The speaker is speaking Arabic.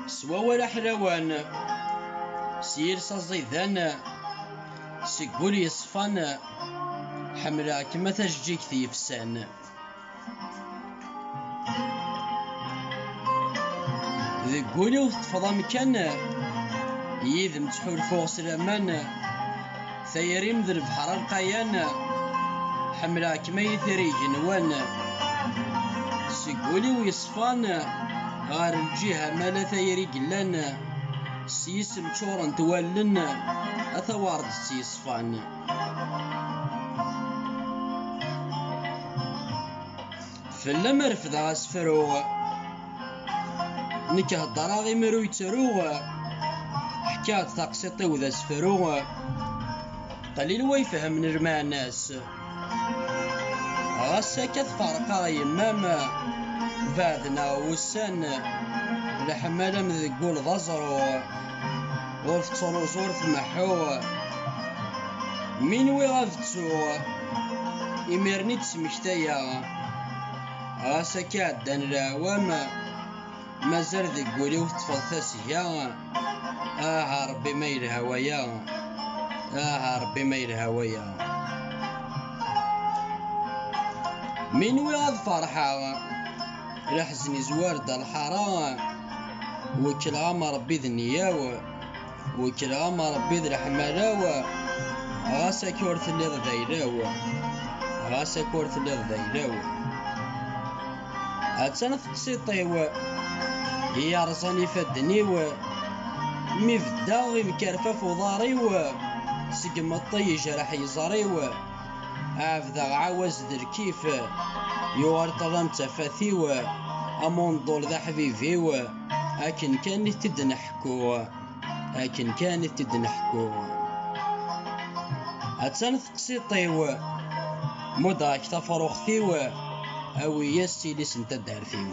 سوا ولا حلوان سير صزيدان سيقول يصفان حملاك ما تجيك تيفسان ذي قولي وتفضى مكان يذم تحول فوق سلامان ثيريم ذي البحر القيان حملاك ما يثري جنوان سيقولي ويصفان غار الجهة مالا ثيري قلان سيس مشورا تولن أثوارد سيصفان فلا مرفض غاسفرو نكه الضراغي مرو يترو حكات تقسيطي وذا سفرو قليل ويفهم من رمى الناس غاسا كتفرقا يمام فادنا وسان لحمالا من ذقول ضزرو وفترو زور محو مين ويغفتو يميرني تسمكتايا غاسا كعدان العوام مازال ذي قولي وتفض ثاسيا ربي ما يلهوايا ربي ما يلهوايا من ويغض فرحة لحزني زوار دا الحرام وكل غام ربي ذي النياو وكل غام ربي ذي الحمالاو غاسا كورث اللي ضيلاو غاسا كورث اللي ضيلاو هاتسانا تقسيطيو هي رزاني فدنيو مي فدا غي مكرفاف وضاريو سقم الطي جرح يزاريو عافذا عاوز دركيف يوار طلام تفاثيو امون دول ذا حبيبيو اكن كانت تدنحكو اكن كانت تدنحكو هاتسان تقسيطيو مداك تفروختيو اوي ياسي لسنت دارثيو